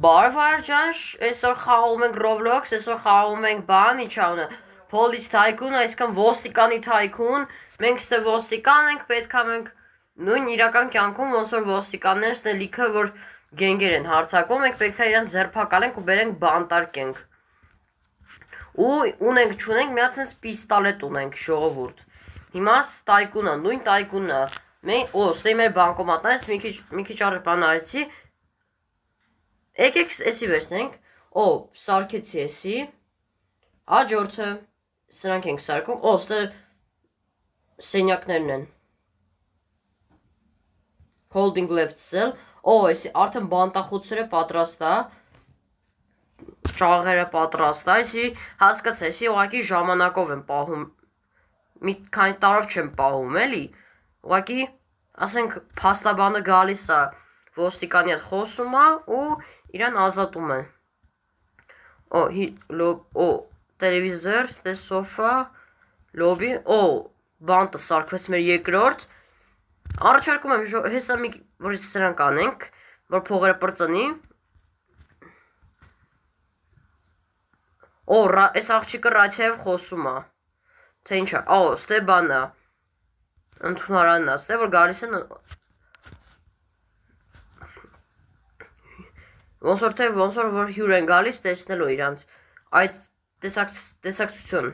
Բարվար ջան, այսօր խաղում ենք Roblox, այսօր խաղում ենք բան, ի՞նչ անունը, Police Tycoon, այսինքն ոստիկանի Tycoon, մենք ստե ոստիկան ենք, պետք է մենք նույն իրական կյանքում ոնց որ ոստիկաններն ստե լիքը որ գենգեր են հարձակվում, մենք պետք է իրան ձերբակալենք ու բերենք բանտարկենք։ Ու ունենք չունենք, մի հատ sense պիստոլետ ունենք, ժողովուրդ։ Հիմա Tycoon-ը, նույն Tycoon-ը, մենք ստե մեր բանկոմատներից մի քիչ առ բան արեցի։ Եկեք էսի վերցնենք, սարքեցի էսի, հաջորդը, սրանք ենք սարքում, ստե սենյակներն են, holding left cell, էսի արդեն բանտախուցերը պատրաստ է, ճաղերը պատրաստ է, էսի հասկաց էսի ուղղակի ժամանակով եմ պահում, մի քանի տարով չեմ պահում էլի, ուղղակի ասենք փաստաբանը գալիս է, ոստիկանի հետ խոսում է ու իրան ազատում են։ Տելևիզոր, ստե սոֆա, լոբի, բանտը սարքվեց մեր երկրորդ։ Առաջարկում եմ հեսա մի որ սրանք անենք, որ փողերը պրծնի։ Այս աղջիկը ռացիայով խոսում է։ Թե ինչա, ստե բանը, ընդունարանն է, ստե որ գալիս են ոնց որ հյուր են գալիս տեսնելու իրանց այդ տեսակցություն։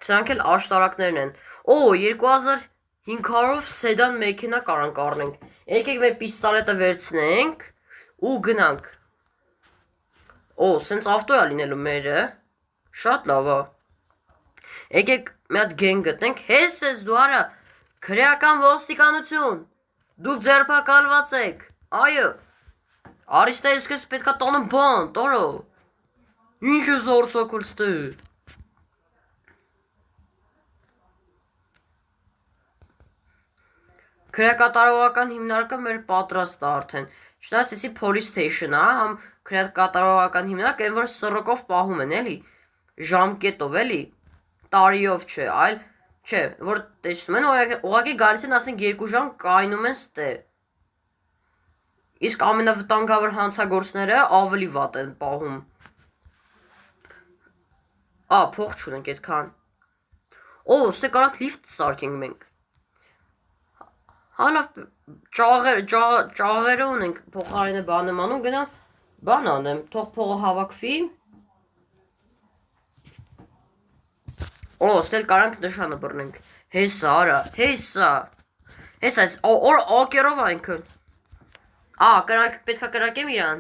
Սրանք էլ աշտարակներն են։ 2500-ով սեդան մեքենա կարանք առնենք։ Եկեք մեր պիստոլետը վերցնենք ու գնանք։ Սենց ավտո է լինելու մերը։ Շատ լավ է։ Եկեք մի հատ գենգ գտնենք։ Հեսես դու արա քրեական ոստիկանություն։ Դուք ձերբակալված եք։ Այո։ Արիստե իսկս պետքա տոնը բան, տորո։ Ինչ է զորցակուլ ստե։ Քրեակատարողական հիմնարկը մեր պատրաստ է արդեն։ Չնայած էսի police station է, համ քրեակատարողական հիմնարկ այն որ սռոկով պահում են էլի, ժամկետով էլի, տարիով չէ, այլ չէ, որ տեսնում են, ուղղակի գալիս են ասենք 2 ժամ կայնում են ստե։ Իսկ ամենավտանգավոր հանցագործները ավելի վատ են պահում։ Փող չունենք այդքան։ Ստե կարանք լիֆտ սարքենք մենք։ Հալավ ճաղերը ունենք, փոխարենը բան եմ անում, գնա բան անեմ, թող փողը հավաքվի։ Ստե կարանք նշանը բռնենք։ Հեսա արա, հեսա։ Հեսա, ակերով այնքն։ Պետքա կրակեմ իրան։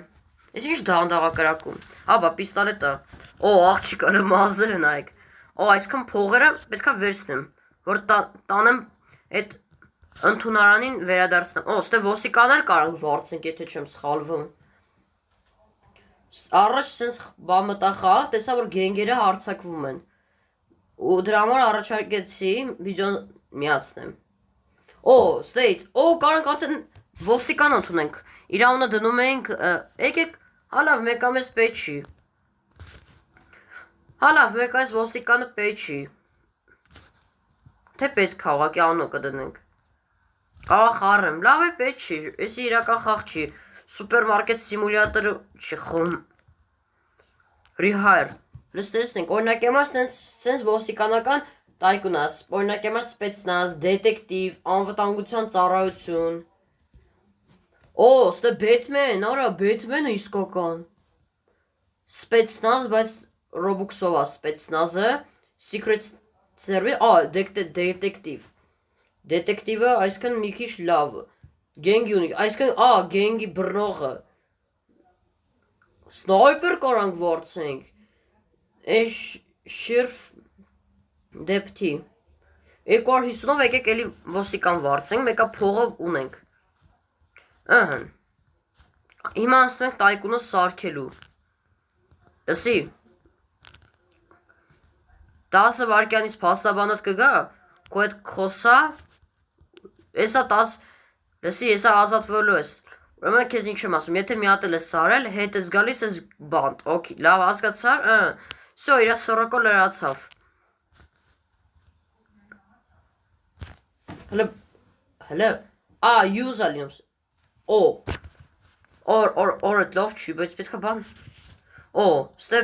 Ես ինչ դանդաղա կրակում։ Բա պիստոլետը։ Աղջիկը մազերը նայեք։ Այսքան փողերը պետքա վերցնեմ, որ տանեմ այդ ընդունարանին վերադարձնեմ։ Ստե ոստիկաններ կարանք վարձենք, եթե չեմ սխալվում։ Առաջ սենց բամտախաղ, տեսա որ գենգերը հարձակվում են։ Ու դրա համար առաջարկեցի վիդեոն միացնեմ։ Ստեյց, կարանք արդեն ոստիկան ընդունենք, իր անունը դնում ենք, եկեք, հալավ մեկա մեզ պետք չի, հալավ մեկա այս ոստիկանը պետք չի, թե պետք է ուղղակի անունը կդնենք, կարող խառեմ, լավ է պետք չի, էսի իրական խաղ չի, սուպերմարկետ սիմուլյատորը չի խում, rehire, լստեսնենք, օրինակ եմար սենց ոստիկանական Tycoon-աս, օրինակ եմար սպեցնազ, դետեկտիվ, անվտանգության ծառայություն, ստե Բեթմեն, արա, Բեթմենը իսկական, սպեցնազ, բայց Robux-ով է սպեցնազը, Secret Service, դետեկտիվ, դետեկտիվը այսքան մի քիչ լավ, գենգի ունի, այսքան, գենգի բռնողը, սնայպեր կարանք վարձենք, շիրֆ դեպթի, 250-ով եկեք էլի ոստիկան վարձենք, մեկա փողը ունենք, հիմա անցնում ենք Tycoon-ը սարքելու, լսի, 10 վարկյանից փաստաբանդ կգա, քո հետ խոսա, եսա 10, լսի, եսա ազատվելու ես, ուրեմն քեզ ինչ եմ ասում, եթե մի հատ էլ ես սարել, հետ ես գալիս ես բանտ, լավ հասկացար, սո իրա սռոկը լրացավ, հլը, use ա լինում, Օրը լավ չի, բայց պետք է բան։ Օ, ստե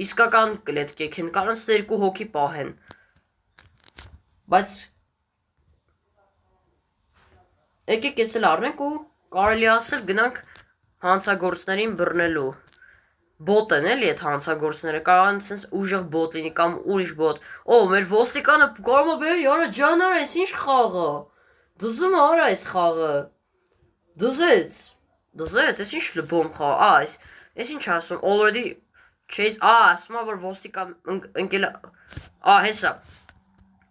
իսկական կլետկեք են, կարան ստե 2 հոգի պահեն։ Բայց եկեք ես էլ առնենք ու կարելի ասել գնանք հանցագործներին բռնելու։ Բոտ են էլի այդ հանցագործները, կարան սենց ուժեղ բոտ լինի կամ ուրիշ բոտ։ Օ, մեր ոստիկանը կարող է բերի, արա ջան, արա, այս ինչ խաղը։ Դզում արա այս խաղը։ Դզեց, այս ինչ լբոմ խաղ, այս ինչ ասում, already չես, ասում որ ոստիկան ընկել, հեսա,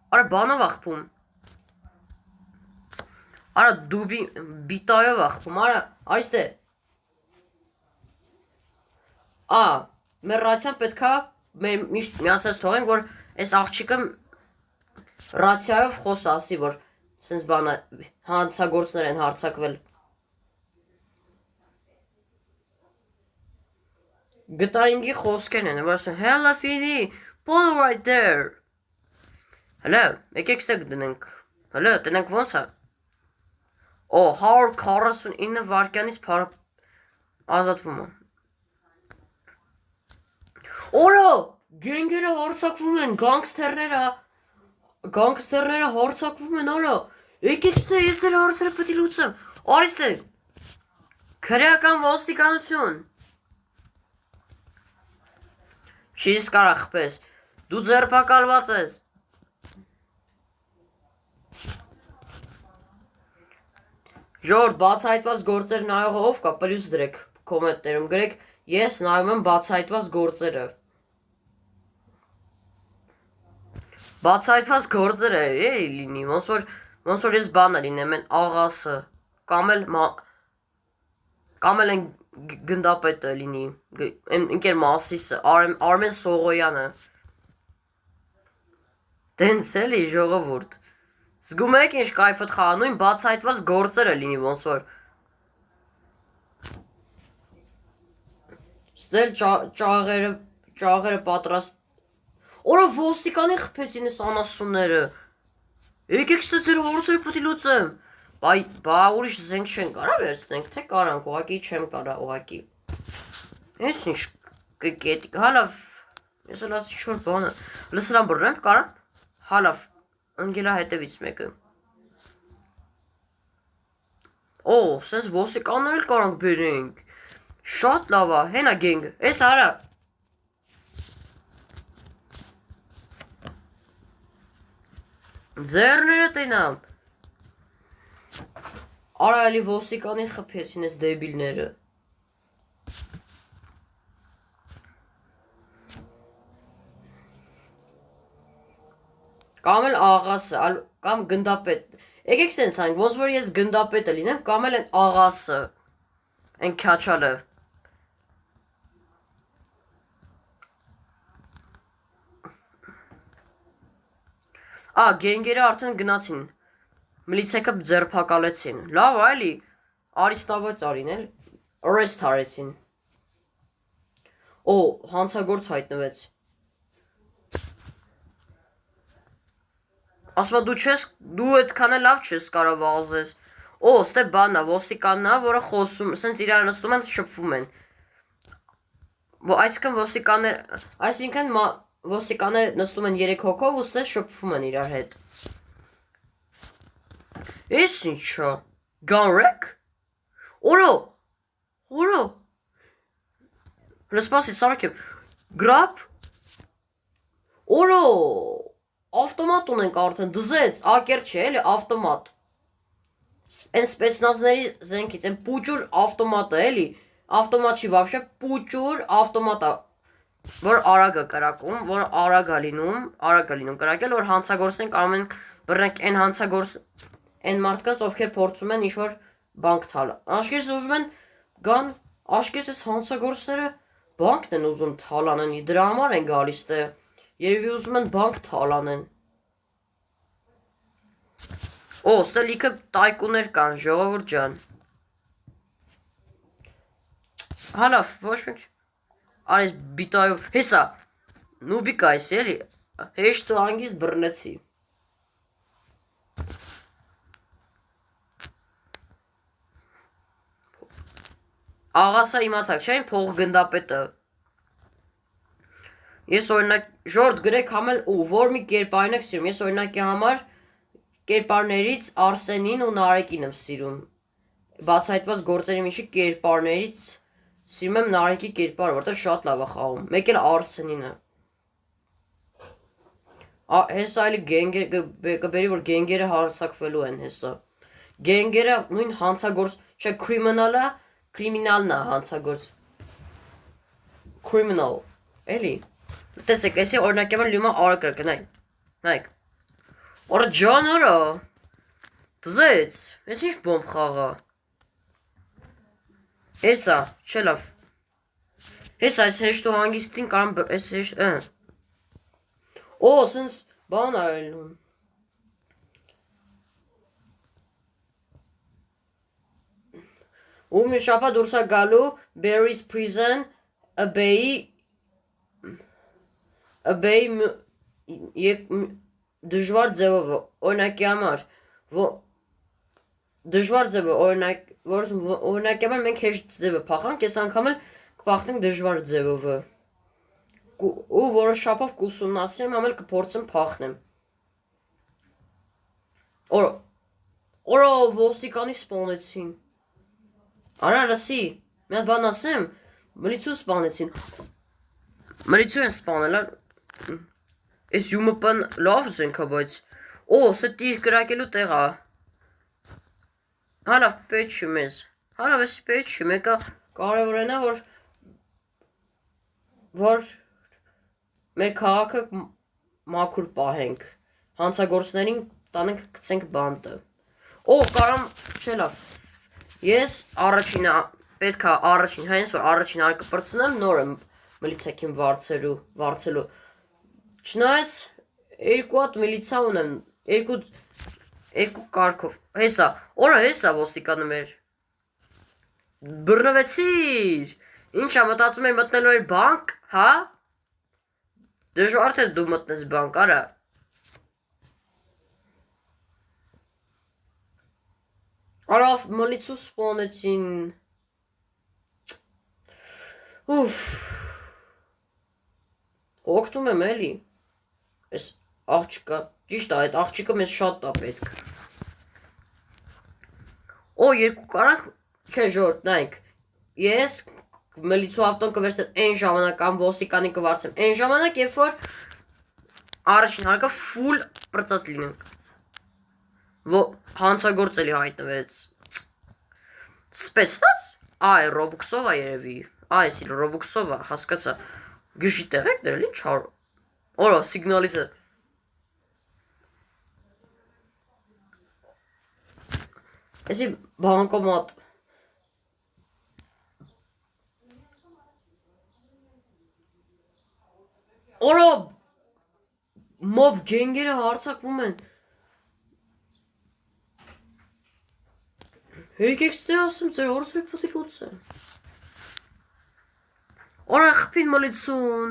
արա բանով աղբում, արա դուբի բիտայով աղբում, արիստե, մեր ռացիան պետքա մեր միշտ միասած թողենք, որ այս աղջիկը ռացիայով խոս ասի, որ սենց բանը հանցագործներ են հարցակվել։ Գտայինգի խոսքերն են, որ ասում, hella Fini, pull right there։ Հլը, եկեք ստեղ դնենք, հլը, տնենք ոնց է։ Օ, 149 վարկյանից ազատվում է։ Օրա, գենգերը հարցակվում են, գանգստերները հարցակվում են, արա, եկեք ստեղ ես դեր հարցերը պետի լուծեմ, արիստեղ, քրեական ոստիկանություն։ Չիս կարա խպես, դու ձերբակալված ես։ Ժողովուրդ, բացահայտված գործեր նայողը ով կա, պլյուս դրեք կոմենտներում, գրեք, ես նայում եմ բացահայտված գործերը։ Բացահայտված գործերը էլի լինի, ոնց որ ես բանը լինեմ, են աղասը, կամ էլ են գնդապետը լինի, ընկեր Մասիսը, Արմեն Սողոյանը։ Դենց էլի ժողովուրդ։ Զգում եք ինչ կայֆոտ խաղա, նույն բացահայտված գործերը լինի ոնց որ։ Ստել ճաղերը պատրաստ։ Օրա ոստիկանի խփեցին ես անասունները։ Եկեք ստե ձեր հարցերը պետք է լուծեմ։ Բա ուրիշ զենք չեն կարա վերցնենք, թե կարանք, ուղղակի չեմ կարա, ուղղակի։ Ես ինչ կկետի, հալավ, ես էլ ասի ինչ-որ բանը, լսրան բռնեմ, կարամ, հալավ, ընգելա հետևից մեկը։ Օ, սենց ոստիկաններ էլ կարանք բերենք, շատ լավ է, հենա գենգ, ես արա։ Ձերները տենամ։ Արա էլի ոստիկանին խփեցին ես դեբիլները։ Կամ էլ աղասը, կամ գնդապետ։ Եկեք սենց անք, ոնց որ ես գնդապետը լինեմ, կամ էլ են աղասը, են քյաչալը։ Գենգերը արդեն գնացին, մլիցեքը ձերբակալեցին, լավ այլի, արիստավոց արին էլ, arrest հարեցին, օ, հանցագործ հայտնվեց, ասմա դու էդքան է լավ չես կարա վազես, օ, ստե բաննա, ոստիկաննա, որը խոսում, սենց իրար նստում են, շպվում են, այսինքն ոստիկանները նստում են 3 հոգով ու ստե շպվում են իրար հետ։ Ես ինչա, գանրեք, օրո, լսպասի սարքեմ, գրապ, օրո, ավտոմատ ունենք արդեն, դզեց, ակեր չէ, էլի, ավտոմատ, են սպեցնազների զենքից, են պուճուր ավտոմատը, էլի, ավտոմատ չի վաբշե, պուճուր ավտոմատը, որ արագ է կրակում, որ արագ է լինում կրակել, որ հանցագործեն կարող են բռնենք են հանցագործ, են մարդկանց, ովքեր փորձում են ինչ-որ բանկ թալը։ Աշկես ուզում են գան, աշկես ես հանցագործները բանկն են ուզում թալանեն, դրա համար են գալիս տե, երևի ուզում են բանկ թալանեն։ Օ, ստե լիքը տայկուներ կան, ժողովուրդ ջան։ Հալավ, ոչ մեկ արես բիտայով, հեսա, նուբիկ այս էլի, հեշտ ու անգիստ բռնեցի։ աղասա իմացակ, չէ՞, փող գնդապետը։ Ես օրինակ ժորդ գրեք համել ու որ մի կերպարին եք սիրում։ Ես օրինակի համար կերպարներից Արսենին ու Նարեկին եմ սիրում։ Բացահայտված գործերի միջի կերպարներից սիրում եմ Նարեկի կերպարը, որտեղ շատ լավ է խաղում։ Մեկ էլ Արսենինը։ Հեսա այլի կբերի, որ գենգերը հարցակվելու են հեսա։ Գենգերը նույն հանցագործ, չէ, կրիմինալն է հանցագործ։ Criminal, էլի։ Տեսեք, էսի օրինակի համար լյումա արակրակը, նայք։ Օրա ջան արա, դզեց, ես ինչ բոմբ խաղա։ Հեսա, չէ լավ։ Հեսա, այս հեշտ ու հանգիստին կարամ, այս հեշտ, Օ, սենց բան արելուն։ Ու մի շապա դուրս է գալու Barry's Prison, Abay դժվար ձևով, օրինակի համար, դժվար ձևը, օրինակի համար մենք հեշտ ձևը փախանք, ես անգամ էլ կպախնենք դժվար ձևով։ Ու որոշ շապով կուսումնասիրեմ, ամել կփորձեմ փախնեմ։ Օրա ոստիկանի սպանեցին։ Արա լսի, մի հատ բան ասեմ, մլիցու սպանեցին։ Մլիցու են սպանել, այս ՅՈՒՄՊ-ն լավ զենք է, բայց սա տիր կրակելու տեղ է։ Հալավ պետք չի մեզ։ Հալավ էսի պետք չի, մեկը կարևորն է, որ մեր քաղաքը մաքուր պահենք, հանցագործներին տանենք գցենք բանտը։ Կարամ, չէ լավ, ես առաջինը, պետք է առաջին, հենց որ առաջին արկը պրծնեմ, նոր եմ մլիցեքին վարձելու, չնայած երկու հատ մլիցա ունեմ, երկու կարգով, հեսա, օրա հեսա ոստիկանը մեր, բռնվեցիր, ինչա մտածում եմ մտնելու էր բանկ, հա? Դժվար թե դու մտնես բանկ, արա։ Արավ մլիցու սպանեցին։ Օգտում եմ էլի։ Այս աղջիկը, ճիշտ է, այդ աղջիկը մեզ շատ է պետք։ Երկու կարանք, չէ ժորդ, նայք, ես մլիցու ավտոն կվերցնեմ այն ժամանակ կամ ոստիկանի կվարձեմ այն ժամանակ, երբ որ առաջին հարկը ֆուլ պրծած լինենք։ Հանցագործ էլի հայտնվեց։ Սպեսնաս? Ռոբուքսով է երևի։ Էսի Ռոբուքսով է, հասկացա։ Գյուշի տեղ եք դրել, ինչ հար։ Օրա, սիգնալիզը։ Էսի բանկոմատ։ Օրա, մոբ գենգերը հարցակվում են։ Եկեք ստե ասեմ, ձեր օրդրի պոտի լուց է։ Օրա խպին մլիցուն։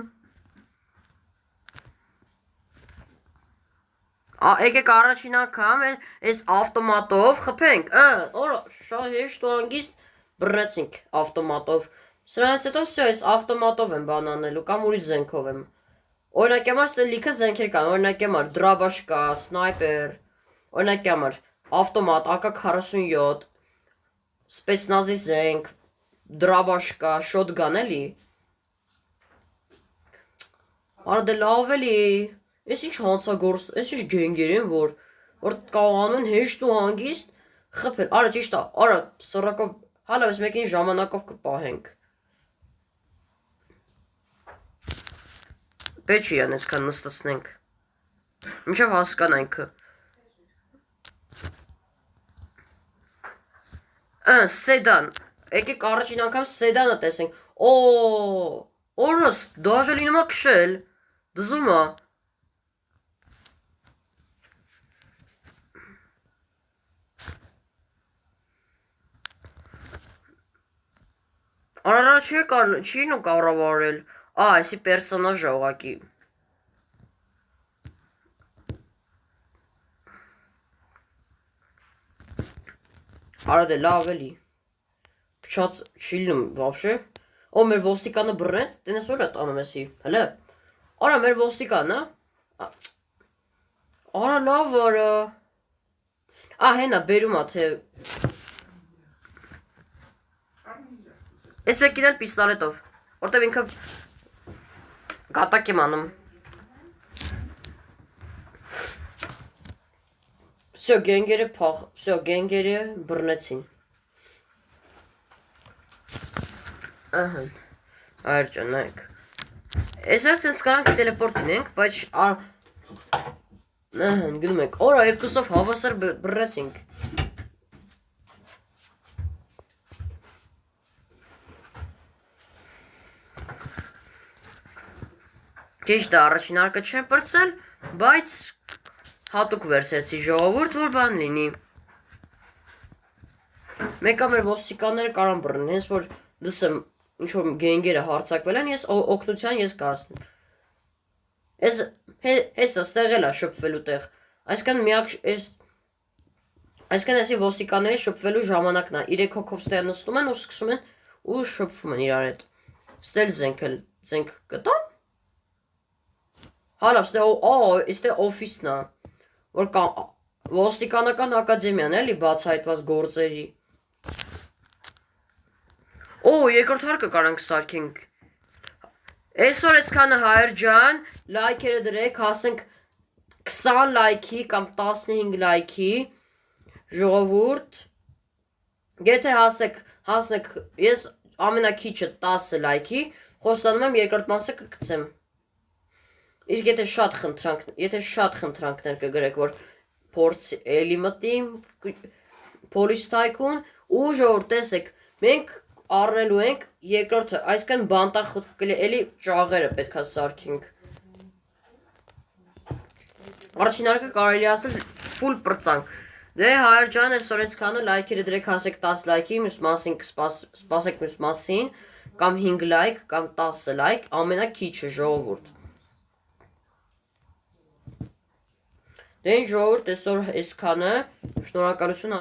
Եկեք առաջին անգամ այս ավտոմատով խփենք, օրա, շատ հեշտ ու հանգիստ բռնեցինք ավտոմատով։ Սրանից հետո վсё, այս ավտոմատով եմ բան անելու կամ ուրիշ զենքով եմ։ Օրինակի համար ստե լիքը զենքեր կան, օրինակի համար դրաբաշ կա, սնայպեր, օրինակի համար ավտոմատ, AK-47, սպեցնազի զենք, դրաբաշ կա, շոտգան էլի։ Արա դե լավ էլի, ես ինչ հանցագործ, ես ինչ գենգեր են, որ կարողանում են հեշտ ու հանգիստ խփել, արա ճիշտ է, արա սրակով, հալավ ես մեկին ժամանակով կպահենք։ Պետք չի ան այսքան նստացնենք, մինչև հասկանանք։ Սեդան, եկեք առաջին անգամ սեդանը տեսենք, օրս, դաժե լինում է քշել, դզում է։ Արարա չի նու կառավարել, այսի պերսոնաժ է ուղղակի։ Արա դե լավ էլի, Չած չի լինում вообще։ Ո մեր ոստիկանը բռնեց, տենես որ է տանում էսի։ Հələ։ Արա մեր ոստիկանը։ Արա լավ արա։ Հենա բերում է թե Ես մեկ իրել պիստոլետով, որտեվ ինքը գատակ եմ անում։ Всё, գենգերը բռնեցին։ Ահա, այր ջանայք։ Այսօր սենց կարանք տելեպորտ ինենք, բայց գնում ենք, օրա երկուսով հավասար բռնեցինք։ Ճիշտ է, առաջին արկը չեմ պրծել, բայց հատուկ վերցեցի ժողովուրդ, որ բան լինի։ Մեկա մեր ոստիկանները կարան բռնեն, հենց որ դսեմ ինչ-որ գենգերը հարցակվել են, ես օգնության ես կհասնեմ։ Հեսա ստեղել է շպվելու տեղ, այսքան էսի ոստիկանների շպվելու ժամանակն է, 3 հոգով ստեղ նստում են ու սկսում են ու շպվում են իրար հետ։ Ստել զենք կտան։ Հալավ, ստեղ օֆիսն է, որ կա ոստիկանական ակադեմիան էլի բացահայտված գործերի։ Երկրորդ հարկը կարանք սարքենք։ Այսօր այսքանը հայր ջան, լայքերը դրեք, հասենք 20 լայքի կամ 15 լայքի, ժողովուրդ, եթե հասնեք, ես ամենակիչը 10 լայքի, խոստանում եմ երկրորդ մասը կգցեմ։ Իսկ եթե շատ խնդրանքներ կգրեք, որ փորձ էլի մտի Police Tycoon ու ժողովուրդ տեսեք, մենք առնելու ենք երկրորդը, այսքան բանտախոտ էլի ճաղերը պետք է սարքենք։ Առաջին հարկը կարելի ասել ֆուլ պրծանք։ Դե հայր ջան, այսօր այսքանը լայքերը դրեք, հասեք 10 լայքի, մյուս մասին սպասեք մյուս մասին, կամ 5 լայք, կամ 10 լայք, ամենակիչը ժողովուրդ։ Դե ժողովուրդ, այսօր այսքանը, շնորհակալություն